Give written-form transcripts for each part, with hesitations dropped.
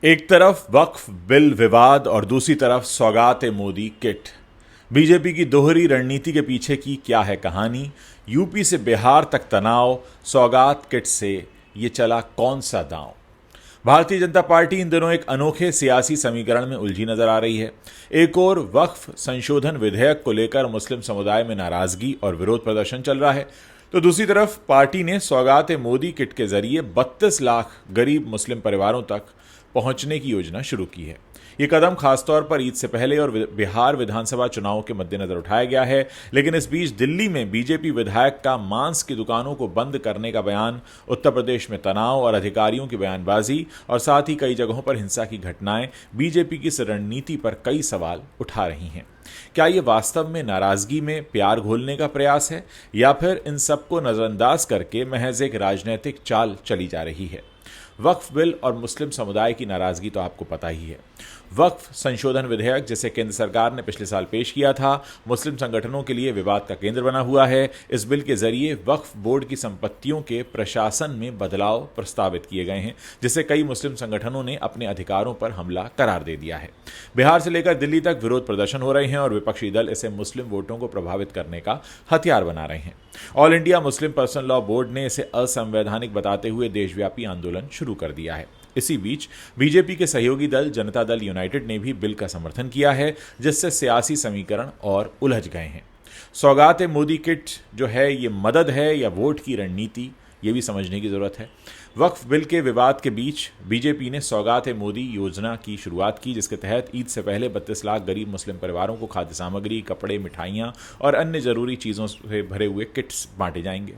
एक तरफ वक्फ बिल विवाद और दूसरी तरफ सौगात मोदी किट। बीजेपी की दोहरी रणनीति के पीछे की क्या है कहानी? यूपी से बिहार तक तनाव, सौगात किट से ये चला कौन सा दांव? भारतीय जनता पार्टी इन दिनों एक अनोखे सियासी समीकरण में उलझी नजर आ रही है। एक ओर वक्फ संशोधन विधेयक को लेकर मुस्लिम समुदाय में नाराजगी और विरोध प्रदर्शन चल रहा है, तो दूसरी तरफ पार्टी ने सौगात मोदी किट के जरिए 32 लाख गरीब मुस्लिम परिवारों तक पहुंचने की योजना शुरू की है। ये कदम खासतौर पर ईद से पहले और बिहार विधानसभा चुनावों के मद्देनजर उठाया गया है, लेकिन इस बीच दिल्ली में बीजेपी विधायक का मांस की दुकानों को बंद करने का बयान, उत्तर प्रदेश में तनाव और अधिकारियों की बयानबाजी और साथ ही कई जगहों पर हिंसा की घटनाएं बीजेपी की इस रणनीति पर कई सवाल उठा रही हैं। क्या ये वास्तव में नाराजगी में प्यार घोलने का प्रयास है, या फिर इन सबको नजरअंदाज करके महज एक राजनीतिक चाल चली जा रही है? वक्फ बिल और मुस्लिम समुदाय की नाराजगी तो आपको पता ही है। वक्फ संशोधन विधेयक, जिसे केंद्र सरकार ने पिछले साल पेश किया था, मुस्लिम संगठनों के लिए विवाद का केंद्र बना हुआ है। इस बिल के जरिए वक्फ बोर्ड की संपत्तियों के प्रशासन में बदलाव प्रस्तावित किए गए हैं, जिससे कई मुस्लिम संगठनों ने अपने अधिकारों पर हमला करार दे दिया है। बिहार से लेकर दिल्ली तक विरोध प्रदर्शन हो रहे हैं और विपक्षी दल इसे मुस्लिम वोटों को प्रभावित करने का हथियार बना रहे हैं। All India Muslim personal law board ने इसे असंवैधानिक बताते हुए देशव्यापी आंदोलन शुरू कर दिया है। इसी बीच बीजेपी के सहयोगी दल जनता दल यूनाइटेड ने भी बिल का समर्थन किया है, जिससे सियासी समीकरण और उलझ गए हैं। सौगात मोदी किट जो है, ये मदद है या वोट की रणनीति, ये भी समझने की जरूरत है। वक्फ बिल के विवाद के बीच बीजेपी ने सौगात मोदी योजना की शुरुआत की, जिसके तहत ईद से पहले 32 लाख गरीब मुस्लिम परिवारों को खाद्य सामग्री, कपड़े, मिठाइयां और अन्य जरूरी चीजों से भरे हुए किट्स बांटे जाएंगे।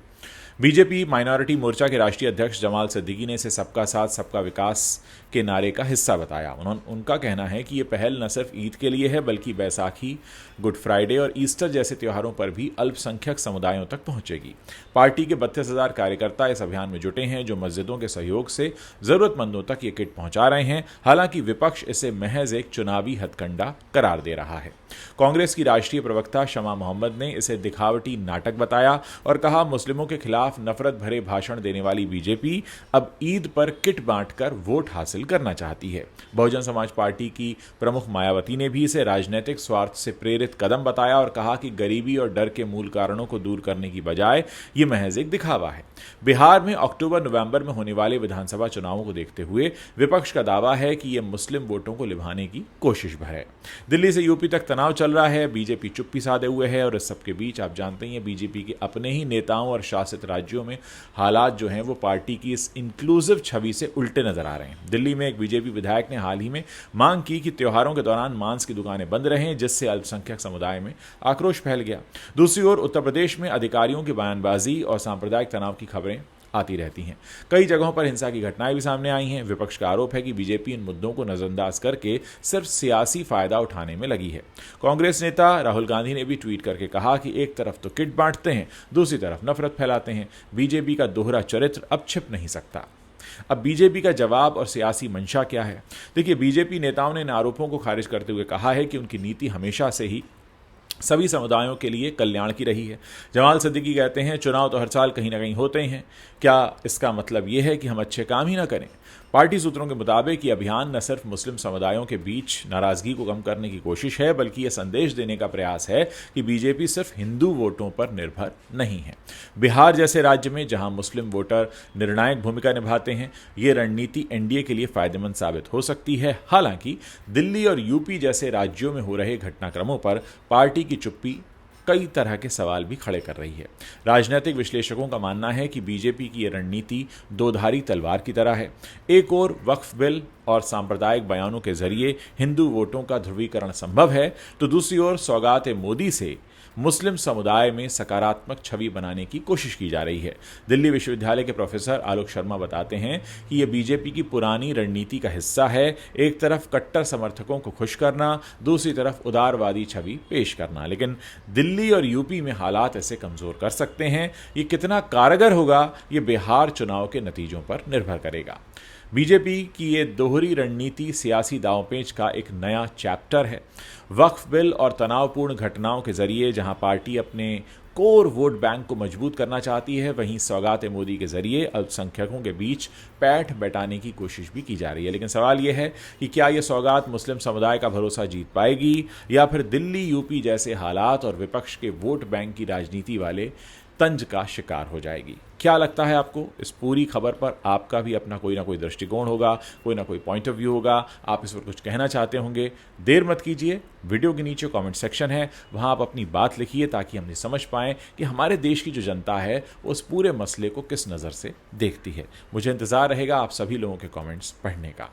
बीजेपी माइनॉरिटी मोर्चा के राष्ट्रीय अध्यक्ष जमाल सिद्दीकी ने इसे सबका साथ सबका विकास के नारे का हिस्सा बताया। उनका कहना है कि ये पहल न सिर्फ ईद के लिए है, बल्कि बैसाखी, गुड फ्राइडे और ईस्टर जैसे त्योहारों पर भी अल्पसंख्यक समुदायों तक पहुंचेगी। पार्टी के 32,000 कार्यकर्ता इस अभियान में जुटे हैं, जो मस्जिदों के सहयोग से जरूरतमंदों तक ये किट पहुंचा रहे हैं। हालांकि विपक्ष इसे महज एक चुनावी हथकंडा करार दे रहा है। कांग्रेस की राष्ट्रीय प्रवक्ता शमा मोहम्मद ने इसे दिखावटी नाटक बताया और कहा, मुस्लिमों के खिलाफ नफरत भरे भाषण देने वाली बीजेपी अब ईद पर किट बांटकर वोट हासिल करना चाहती है। बहुजन समाज पार्टी की प्रमुख मायावती ने भी इसे राजनीतिक स्वार्थ से प्रेरित कदम बताया और कहा कि गरीबी और डर के मूल कारणों को दूर करने की बजाय ये महज एक दिखावा है। बिहार में अक्टूबर-नवंबर में होने वाले विधानसभा चुनावों को देखते हुए विपक्ष का दावा है कि यह मुस्लिम वोटों को लिभाने की कोशिश है। दिल्ली से यूपी तक तनाव चल रहा है, बीजेपी चुप्पी साधे हुए है और इस सबके बीच आप जानते हैं बीजेपी के अपने ही नेताओं और शासित राज्यों में हालात जो हैं वो पार्टी की इस इंक्लूसिव छवि से उल्टे नजर आ रहे हैं। दिल्ली में एक बीजेपी विधायक ने हाल ही में मांग की कि त्योहारों के दौरान मांस की दुकानें बंद रहें, जिससे अल्पसंख्यक समुदाय में आक्रोश फैल गया। दूसरी ओर उत्तर प्रदेश में अधिकारियों की बयानबाजी और सांप्रदायिक तनाव की खबरें आती रहती हैं। कई जगहों पर हिंसा की घटनाएं भी सामने आई हैं। विपक्ष का आरोप है कि बीजेपी इन मुद्दों को नजरअंदाज करके सिर्फ सियासी फायदा उठाने में लगी है। कांग्रेस नेता राहुल गांधी ने भी ट्वीट करके कहा कि एक तरफ तो किट बांटते हैं, दूसरी तरफ नफरत फैलाते हैं। बीजेपी का दोहरा चरित्र अब छिप नहीं सकता। अब बीजेपी का जवाब और सियासी मंशा क्या है? देखिए, बीजेपी नेताओं ने इन आरोपों को खारिज करते हुए कहा है कि उनकी नीति हमेशा से ही सभी समुदायों के लिए कल्याण की रही है। जमाल सिद्दीकी कहते हैं, चुनाव तो हर साल कहीं ना कहीं होते हैं, क्या इसका मतलब यह है कि हम अच्छे काम ही ना करें? पार्टी सूत्रों के मुताबिक ये अभियान न सिर्फ मुस्लिम समुदायों के बीच नाराजगी को कम करने की कोशिश है, बल्कि यह संदेश देने का प्रयास है कि बीजेपी सिर्फ हिंदू वोटों पर निर्भर नहीं है। बिहार जैसे राज्य में जहां मुस्लिम वोटर निर्णायक भूमिका निभाते हैं, ये रणनीति एनडीए के लिए फायदेमंद साबित हो सकती है। हालांकि दिल्ली और यूपी जैसे राज्यों में हो रहे घटनाक्रमों पर पार्टी की चुप्पी कई तरह के सवाल भी खड़े कर रही है। राजनीतिक विश्लेषकों का मानना है कि बीजेपी की यह रणनीति दोधारी तलवार की तरह है। एक ओर वक्फ बिल और सांप्रदायिक बयानों के जरिए हिंदू वोटों का ध्रुवीकरण संभव है, तो दूसरी ओर सौगात मोदी से मुस्लिम समुदाय में सकारात्मक छवि बनाने की कोशिश की जा रही है। दिल्ली विश्वविद्यालय के प्रोफेसर आलोक शर्मा बताते हैं कि यह बीजेपी की पुरानी रणनीति का हिस्सा है। एक तरफ कट्टर समर्थकों को खुश करना, दूसरी तरफ उदारवादी छवि पेश करना। लेकिन दिल्ली और यूपी में हालात ऐसे कमजोर कर सकते हैं। ये कितना कारगर होगा, ये बिहार चुनाव के नतीजों पर निर्भर करेगा। बीजेपी की ये दोहरी रणनीति सियासी दांवपेच का एक नया चैप्टर है। वक्फ बिल और तनावपूर्ण घटनाओं के जरिए जहां पार्टी अपने कोर वोट बैंक को मजबूत करना चाहती है, वहीं सौगात मोदी के जरिए अल्पसंख्यकों के बीच पैठ बैठाने की कोशिश भी की जा रही है। लेकिन सवाल यह है कि क्या यह सौगात मुस्लिम समुदाय का भरोसा जीत पाएगी या फिर दिल्ली, यूपी जैसे हालात और विपक्ष के वोट बैंक की राजनीति वाले तंज का शिकार हो जाएगी? क्या लगता है आपको? इस पूरी खबर पर आपका भी अपना कोई ना कोई दृष्टिकोण होगा, कोई ना कोई पॉइंट ऑफ व्यू होगा, आप इस पर कुछ कहना चाहते होंगे। देर मत कीजिए, वीडियो के नीचे कमेंट सेक्शन है, वहां आप अपनी बात लिखिए ताकि हम समझ पाएं कि हमारे देश की जो जनता है उस पूरे मसले को किस नज़र से देखती है। मुझे इंतज़ार रहेगा आप सभी लोगों के कमेंट्स पढ़ने का।